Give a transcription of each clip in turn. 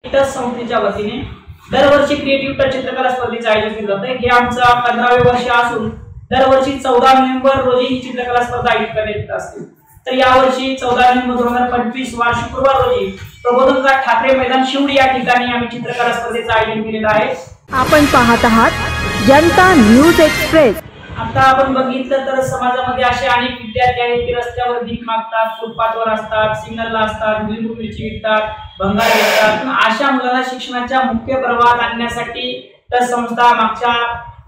Touch संस्थेच्या वतीने दरवर्षी क्रिएटिव्ह टच चित्रकला स्पर्धेचे आयोजन केले जाते। हे आमचं 15वे वर्ष असून दरवर्षी 14 नोव्हेंबर रोजी ही चित्रकला स्पर्धा आयोजित करण्यात येत असते। तर यावर्षी 14 नोव्हेंबर 2025 वार शुक्रवार रोजी प्रबोधनकार ठाकरे मैदान शिवडी या ठिकाणी आम्ही चित्रकला स्पर्धेचे आयोजन केलेलं आहे। आपण पाहत आहात जनता न्यूज एक्सप्रेस। आता आपण बघितलं तर समाजामध्ये असे अनेक विद्यार्थी आहेत की रस्त्यावर भीक मागतात, फुटपाथवर असतात, सिग्नलला असतात, लिंबू मिरची विकतात, भंगार विकतात। अशा मुलांना शिक्षणाच्या मुख्य प्रवाहात आणण्यासाठी टच संस्था मागच्या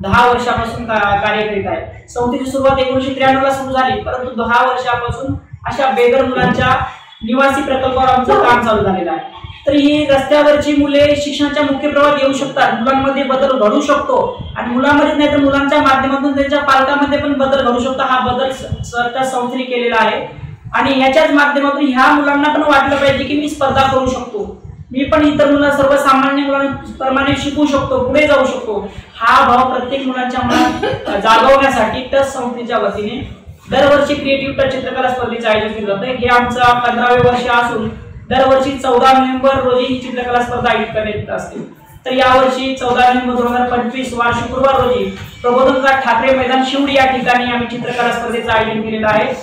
10 वर्षापासून कार्य करीत आहे। संस्थेची सुरुवात 1993 ला सुरू झाली, परंतु 10 वर्षापासून अशा बेघर मुलांच्या निवासी प्रकल्पावर आमचं काम चालू झालेलं आहे। तर ही रस्त्यावरची मुले शिक्षणाच्या मुख्य प्रवाहात येऊ शकतात, मुलांमध्ये बदल घडू शकतो आणि मुलांमध्ये नाही तर मुलांच्या माध्यमातून त्यांच्या पालकांमध्ये पण बदल घडू शकतो। हा बदल सरकार संस्थेने केलेला आहे आणि याच्याच माध्यमातून ह्या मुलांना पण वाटलं पाहिजे की मी स्पर्धा करू शकतो, मी पण इतर मुलं सर्वसामान्य मुलांप्रमाणे शिकू शकतो, पुढे जाऊ शकतो। हा भाव प्रत्येक मुलांच्या मनात जागवण्यासाठी टच संस्थेच्या वतीने दरवर्षी क्रिएटिव्ह टच चित्रकला स्पर्धेचे आयोजन केले जाते। हे आमचं 15वे वर्ष असून दरवर्षी 14 नोव्हेंबर रोजी ही चित्रकला स्पर्धा आयोजित करण्यात येत असते। तर यावर्षी 14 नोव्हेंबर 2025 वार शुक्रवार रोजी प्रबोधनकार ठाकरे मैदान शिवडी या ठिकाणी आम्ही चित्रकला स्पर्धेचे आयोजन केलेलं आहे।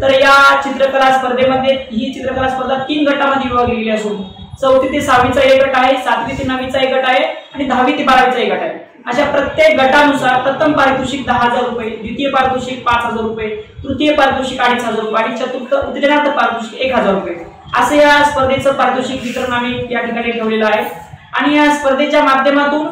तर या चित्रकला स्पर्धेमध्ये ही चित्रकला स्पर्धा 3 गटामध्ये विभागली गेली असून 4थी ते 6वीचा एक गट आहे, 7वी ते 9वीचा एक गट आहे आणि 10वी ते 12वीचा एक गट आहे। अशा प्रत्येक गटानुसार प्रथम पारितोषिक 10,000 रुपये, द्वितीय पारितोषिक 5,000 रुपये, तृतीय पारितोषिक 2,500 रुपये आणि चतुर्थ उत्तेजनार्थ पारितोषिक 1,000 रुपये असे या स्पर्धेचं पारितोषिक वितरण आम्ही या ठिकाणी ठेवलेलं आहे। आणि या स्पर्धेच्या माध्यमातून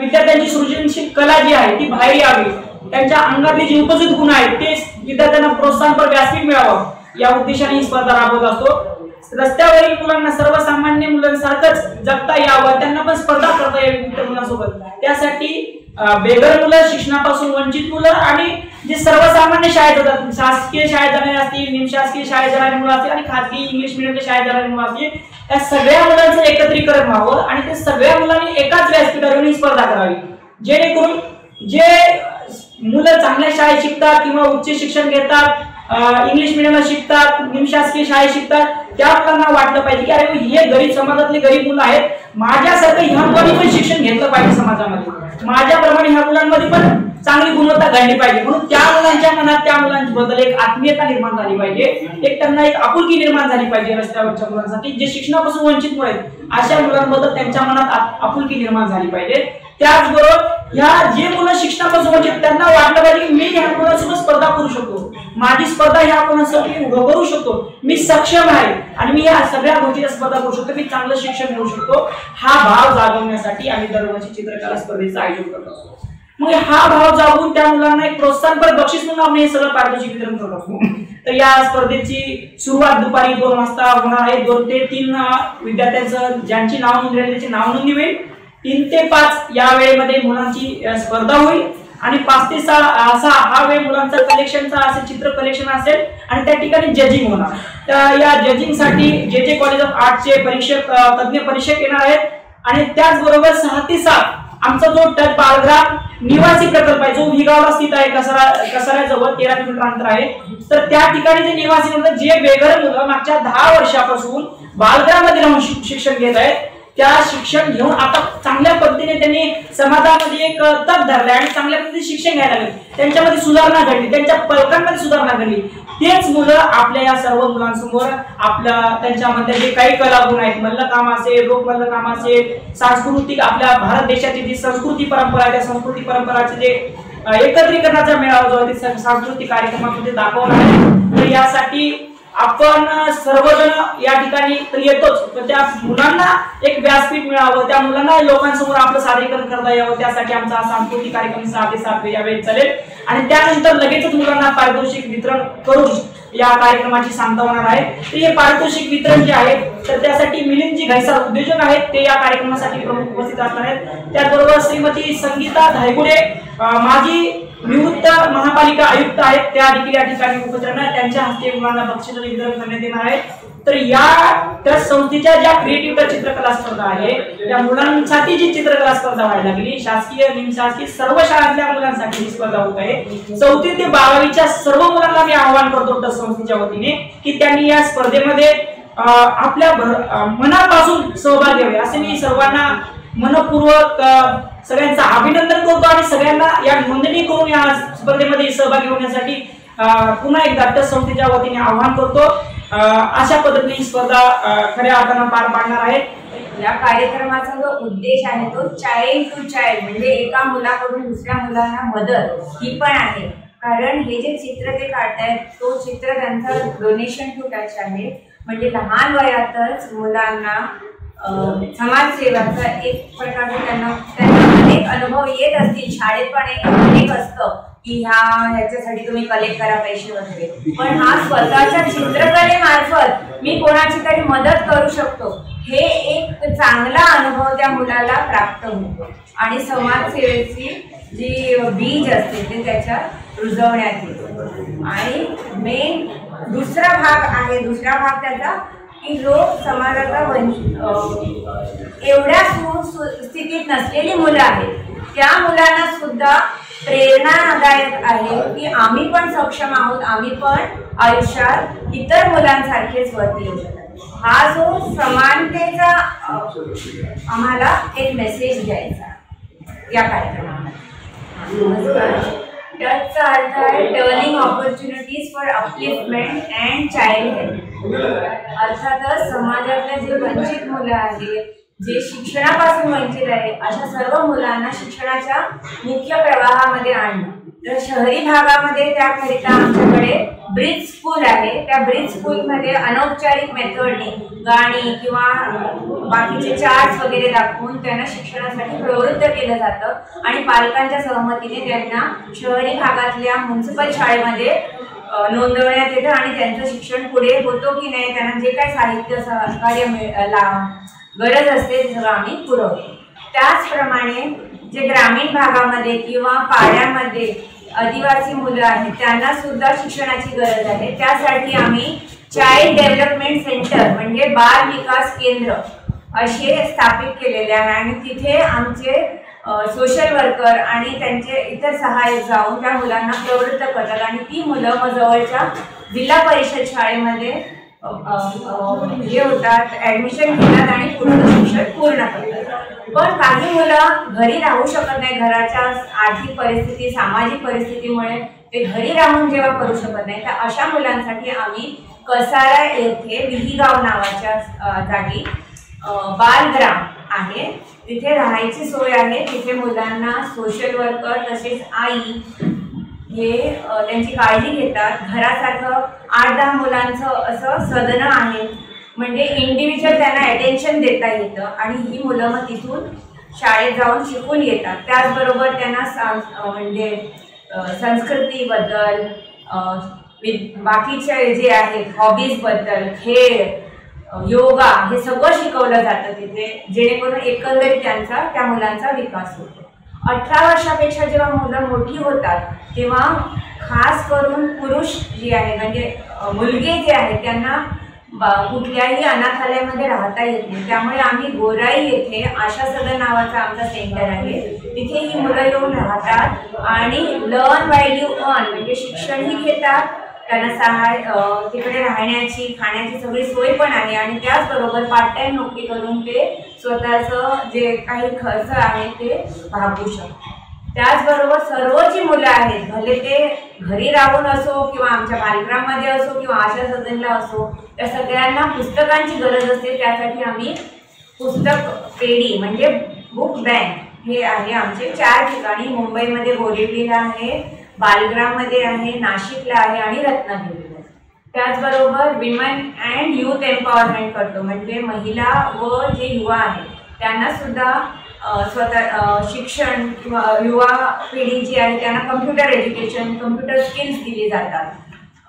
विद्यार्थ्यांची सृजनशील कला जी आहे ती बाहेर यावी, त्यांच्या अंगातले जे उपजित गुण आहेत ते विद्यार्थ्यांना प्रोत्साहनपर व्यासपीठ मिळावं या उद्देशाने ही स्पर्धा राबवत असतो। रस्त्यावरील मुलांना सर्वसामान्य मुलांसारखंच जगता यावं, त्यांना पण स्पर्धा करता यावी इतर मुलांसोबत। त्यासाठी बेघर मुलं, शिक्षणापासून वंचित मुलं आणि जे सर्वसामान्य शाळेत जातात, शासकीय शाळेत जाणारे असतील, निमशासकीय शाळेत जाणारे मुलं असतील आणि खाजगी इंग्लिश मीडियमच्या शाळेत जाणारे मुलं असतील, त्या सगळ्या मुलांचं एकत्रीकरण व्हावं आणि ते सगळ्या मुलांनी एकाच व्यासपीठावर ही स्पर्धा करावी, जेणेकरून जे मुलं चांगल्या शाळेत शिकतात किंवा उच्च शिक्षण घेतात, इंग्लिश मीडियमला शिकतात, निमशासकीय शाळेत शिकतात, त्या मुलांना वाटलं पाहिजे की अरे हे गरीब समाजातले गरीब मुलं आहेत, माझ्यासारखं ह्या मुलांनी पण शिक्षण घेतलं पाहिजे समाजामध्ये, माझ्याप्रमाणे ह्या मुलांमध्ये पण चांगली गुणवत्ता घडली पाहिजे। म्हणून त्या मुलांच्या मनात त्या मुलांबद्दल एक आत्मीयता निर्माण झाली पाहिजे, एक त्यांना एक आपुलकी निर्माण झाली पाहिजे रस्त्यावरच्या मुलांसाठी, जे शिक्षणापासून वंचित मुळे अशा मुलांबद्दल त्यांच्या मनात आपुलकी निर्माण झाली पाहिजे। त्याचबरोबर ह्या जे मुलं शिक्षणापासून वंचित त्यांना वाटलं पाहिजे की मी ह्या मुलांसोबत स्पर्धा करू शकतो, माझी स्पर्धा ह्या मुलांसाठी उभं करू शकतो, मी सक्षम आहे आणि मी या सगळ्या गोष्टीची स्पर्धा करू शकतो, मी चांगलं शिक्षण घेऊ शकतो। हा भाव जागवण्यासाठी आम्ही दरवर्षी चित्रकला स्पर्धेचं आयोजन करत असतो। मग हा भाव जागून त्या मुलांना एक प्रोत्साहनपर बक्षीस म्हणून आम्ही हे सगळं पारितोषिक वितरण करत असतो। तर या स्पर्धेची सुरुवात दुपारी 2 वाजता होणार आहे। 2 ते 3 विद्यार्थ्यांचं ज्यांची नाव नोंदणी झाली त्याची नाव नोंदणी होईल। 3 ते 5 या वेळेमध्ये मुलांची स्पर्धा होईल आणि 5 ते 6 हा वेळ मुलांचा कलेक्शनचा असेल, चित्र कलेक्शन असेल आणि त्या ठिकाणी जजिंग होणार। तर या जजिंगसाठी जे कॉलेज ऑफ आर्टचे परीक्षक तज्ञ परीक्षक येणार आहेत आणि त्याचबरोबर 6 ते 7 आमचा जो टच बालग्राम निवासी प्रकल्प आहे जो विगावला स्थित आहे, कसाऱ्याजवळ 13 किलोमीटर अंतर आहे। तर त्या ठिकाणी जे निवासी मुलं, जे बेघर मुलं मागच्या 10 वर्षापासून बालग्राममध्ये राहून शिक्षण घेत आहेत, त्या शिक्षण घेऊन आता चांगल्या पद्धतीने त्यांनी समाजामध्ये एक तग धरले आणि चांगल्या पद्धतीने शिक्षण घ्यायला लागले, त्यांच्यामध्ये सुधारणा घडली, त्यांच्या पालकांमध्ये सुधारणा घडली। तेच मुलं आपल्या या सर्व मुलांसमोर त्यांच्यामध्ये जे काही कलागुण आहेत, मल्लकाम असेल, लोकमल्लकाम असेल, सांस्कृतिक आपल्या भारत देशाची जी संस्कृती परंपरा आहे त्या संस्कृती परंपराचे जे एकत्रीकरणाचा मेळावा जो आहे ते सांस्कृतिक कार्यक्रमामध्ये दाखवणार आहे। तर यासाठी आपण सर्वजण या ठिकाणी तर येतोच, पण त्या मुलांना एक व्यासपीठ मिळावं, त्या मुलांना लोकांसमोर आपलं सादरीकरण करता यावं, त्यासाठी आमचा सांस्कृतिक कार्यक्रम 6 ते 7 यावेळी चालेल आणि त्यानंतर लगेचच मुलांना पारितोषिक वितरण करून या कार्यक्रमाची सांगता होणार आहे। तर हे पारितोषिक वितरण जे आहे तर त्यासाठी मिलिंदजी घैसाळ उद्योजक आहेत, ते या कार्यक्रमासाठी प्रमुख उपस्थित असणार आहेत। त्याचबरोबर श्रीमती संगीता धायगुडे माजी निवृत्त महापालिका आयुक्त आहेत, त्या देखील या ठिकाणी उपस्थित आहेत, त्यांच्या हस्ते मुलांना बक्षीस वितरण करण्यात येणार आहे। तर या टच संस्थेच्या ज्या क्रिएटिव्ह टच चित्रकला स्पर्धा आहे त्या मुलांसाठी जी चित्रकला स्पर्धा व्हायला लागली, शासकीय निमशासकीय सर्व शाळांतल्या मुलांसाठी ही स्पर्धा होत आहे। 4थी ते 12वीच्या सर्व मुलांना मी आवाहन करतो टच संस्थेच्या वतीने की त्यांनी या स्पर्धेमध्ये आपल्या मनापासून सहभाग घ्यावे असे मी सर्वांना मनपूर्वक सगळ्यांचं अभिनंदन करतो आणि सगळ्यांना या नोंदणी करून या स्पर्धेमध्ये सहभागी होण्यासाठी पुन्हा एकदा ट्रस्ट संस्थेच्या वतीने आवाहन करतो। अशा पद्धतीने ही स्पर्धा खऱ्या अर्थानं पार पाडणार आहे। या कार्यक्रमाचा जो उद्देश आहे तो चाइल्ड टू चाइल्ड म्हणजे एका मुलाकडून दुसऱ्या मुलांना मदत ही पण आहे। कारण हे जे चित्र ते काढतायत तो चित्र त्यांचा डोनेशन टू टच आहे, म्हणजे लहान वयातच मुलांना समाजसेवाचा एक प्रकारचा त्यांना अनेक अनुभव येत असतील। शाळेत पण अनेक असतं की ह्याच्यासाठी तुम्ही कलेक्ट करा पैसे वगैरे, पण हा स्वतःच्या चित्रकलेमार्फत मी कोणाची तरी मदत करू शकतो हे एक चांगला अनुभव त्या मुलाला प्राप्त होतो आणि समाजसेवेची जी बीज असते ते त्याच्यात रुजवण्यात येतो। आणि मेन दुसरा भाग त्याचा की लोक समाजाचा एवढ्या सुस्थितीत नसलेली मुलं आहेत त्या मुलांना सुद्धा प्रेरणादायक आहे की आम्ही पण सक्षम आहोत, आम्ही पण आयुष्यात इतर मुलांसारखेच वरती येऊ शकतो। हा जो समानतेचा आम्हाला एक मेसेज द्यायचा या कार्यक्रमामध्ये। टचचा अर्थ आहे turning opportunities for upliftment and child health. अर्थातच समाजातल्या जे वंचित मुलं आहेत, जे शिक्षणापासून वंचित आहे, अशा सर्व मुलांना शिक्षणाच्या मुख्य प्रवाहामध्ये आणणं। तर शहरी भागामध्ये त्याकरिता आमच्याकडे ब्रिज स्कूल आहे। त्या ब्रिज स्कूलमध्ये अनौपचारिक मेथडने गाणी किंवा बाकीचे चार्ट्स वगैरे दाखवून त्यांना शिक्षणासाठी प्रवृत्त केलं जातं आणि पालकांच्या सहमतीने त्यांना शहरी भागातल्या म्युनिसिपल शाळेमध्ये नोंदवण्यात येतं आणि त्यांचं शिक्षण पुढे होतो की नाही, त्यांना जे काही साहित्य सहकार्य गरज असते ते सगळं आम्ही पुरवतो। त्याचप्रमाणे जे ग्रामीण भागामध्ये किंवा पाड्यामध्ये आदिवासी मुलं आहेत त्यांना सुद्धा शिक्षणाची गरज आहे। त्यासाठी आम्ही चाइल्ड डेव्हलपमेंट सेंटर म्हणजे बाल विकास केंद्र असे स्थापित केलेले आहे आणि तिथे आमचे सोशल वर्कर आणि त्यांचे इतर सहाय्यक जाऊन त्या मुलांना प्रवृत्त करतात आणि ती मुलं मग जवळच्या जिल्हा परिषद शाळेमध्ये हे होतात, ऍडमिशन घेतात आणि पुढचं शिक्षण पूर्ण करतात। पण काही मुलं घरी राहू शकत नाही, घराच्या आर्थिक परिस्थिती सामाजिक परिस्थितीमुळे ते घरी राहून जेव्हा करू शकत नाही, तर अशा मुलांसाठी आम्ही कसारा येथे विहीगाव नावाच्या जागी बालग्राम आहे, तिथे राहायची सोय आहे। तिथे मुलांना सोशल वर्कर तसेच आई हे त्यांची काळजी घेतात। घरासारखं 8-10 मुलांचं असं सदन आहे, म्हणजे इंडिव्हिज्युअल त्यांना अटेन्शन देता येतं आणि ही मुलं मग तिथून शाळेत जाऊन शिकून येतात। त्याचबरोबर त्यांना म्हणजे संस्कृतीबद्दल बाकीचे जे आहेत हॉबीजबद्दल, खेळ, योगा हे सगळं शिकवलं जातं तिथे, जेणेकरून एकंदरीत त्या मुलांचा विकास होतो। 18 वर्षापेक्षा जेव्हा मुलं मोठी होतात तेव्हा खास करून पुरुष जे आहे म्हणजे मुलगे जे आहेत त्यांना कुठल्याही अनाथालयामध्ये राहता येत नाही, त्यामुळे आम्ही गोराई येथे आशा सदन नावाचा आमचा सेंटर आहे, तिथे ही मुलं येऊन राहतात आणि लर्न व्हाईल यू अर्न म्हणजे शिक्षणही घेतात, त्यांना सहाय्य तिकडे राहण्याची खाण्याची सगळी सोय पण आहे आणि त्याचबरोबर पार्ट टाइम नोकरी करून ते स्वतःचं जे काही खर्च आहे ते भागवू शकतात। त्याचबरोबर सर्व जी मुलं आहेत भले ते घरी राहून असो किंवा आमच्या बालग्राममध्ये असो किंवा आशा सदनला असो, त्या सगळ्यांना पुस्तकांची गरज असते। त्यासाठी आम्ही पुस्तक पेढी म्हणजे बुक बँक हे आहे आमचे 4 ठिकाणी, मुंबईमध्ये बोरिवलीला आहे, बालग्राममध्ये आहे, नाशिकला आहे आणि रत्नागिरीला। त्याचबरोबर विमेन अँड यूथ एम्पॉवरमेंट करतो, म्हणजे महिला व जे युवा आहेत त्यांना सुद्धा स्वतः शिक्षण किंवा युवा पिढी जी आहे त्यांना कम्प्युटर एज्युकेशन, कम्प्युटर स्किल्स दिले जातात।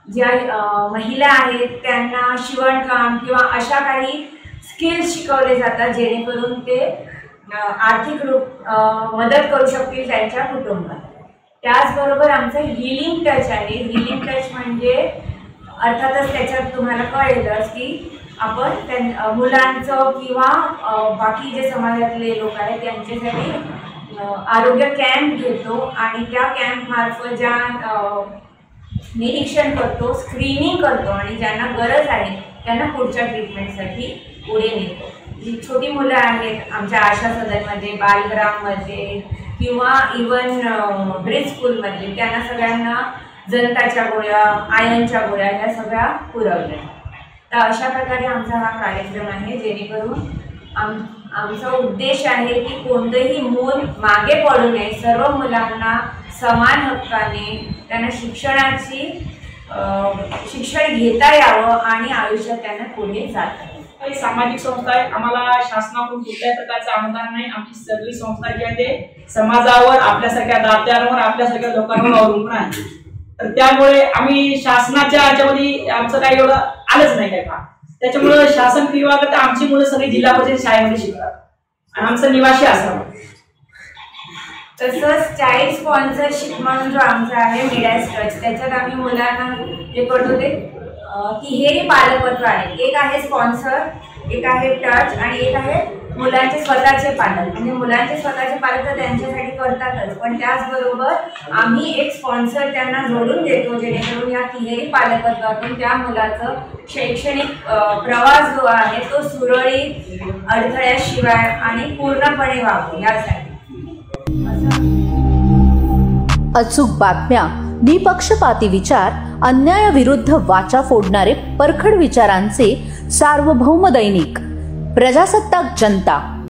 ज्या महिला आहेत त्यांना शिवणकाम किंवा अशा काही स्किल्स शिकवले जातात जेणेकरून ते आर्थिक मदत करू शकतील त्यांच्या कुटुंबात। त्याचबरोबर आमचं हिलिंग टच आहे। हिलिंग टच म्हणजे अर्थातच त्याच्यात तुम्हाला कळेलच की आपण मुलांचं किंवा बाकी जे समाजातले लोक आहेत त्यांच्यासाठी आरोग्य कॅम्प घेतो आणि त्या कॅम्प मार्फत ज्या निरीक्षण करतो, स्क्रीनिंग करतो आणि ज्यांना गरज आहे त्यांना पुढच्या ट्रीटमेंटसाठी पुढे नेतो. जी छोटी मुलं आहेत आमच्या आशा सदनमध्ये, बालग्राममध्ये किंवा इवन ब्रिज स्कूलमध्ये, त्यांना सगळ्यांना जनताच्या गोळ्या, आयनच्या गोळ्या ह्या सगळ्या पुरवल्या. तर अशा प्रकारे आमचा हा कार्यक्रम आहे, जेणेकरून आमचा उद्देश आहे की कोणतंही मूल मागे पडू नये, सर्व मुलांना समान हक्काने त्यांना शिक्षण घेता यावं आणि आयुष्यात त्यांना पुढे जाता यावं. काही सामाजिक संस्था आहे, आम्हाला शासनाकडून कुठल्याही प्रकारचं अनुदान नाही. आमची सगळी संस्था जी आहे ते समाजावर, आपल्यासारख्या दात्यांवर, आपल्यासारख्या लोकांवर अवलंबून आहे. तर त्यामुळे आम्ही शासनाच्या ह्याच्यामध्ये आमचं काही एवढं आलंच नाही काय का. त्याच्यामुळे शासन फी वगैरे आमची मुलं सगळी जिल्हा परिषद शाळेमध्ये शिकतात आणि आमचं निवासी असावं. तसंच चाइल्ड स्पॉन्सरशिप म्हणून जो आमचा आहे मिडास टच, त्याच्यात आम्ही मुलांना जे करतो ते तिहेरी पालकत्व आहे. एक आहे स्पॉन्सर, एक आहे टच आणि एक आहे मुलांचे स्वतःचे पालक. म्हणजे मुलांचे स्वतःचे पालक तर त्यांच्यासाठी करतातच, पण त्याचबरोबर आम्ही एक स्पॉन्सर त्यांना जोडून देतो, जेणेकरून या तिहेरी पालकत्वातून त्या मुलाचं शैक्षणिक प्रवास जो आहे तो सुरळीत, अडथळ्याशिवाय आणि पूर्णपणे व्हावं यासाठी. अचूक बातम्या, निपक्षपाती विचार, अन्यायाविरुद्ध वाचा फोडणारे परखड विचारांचे सार्वभौम दैनिक प्रजासत्ताक जनता.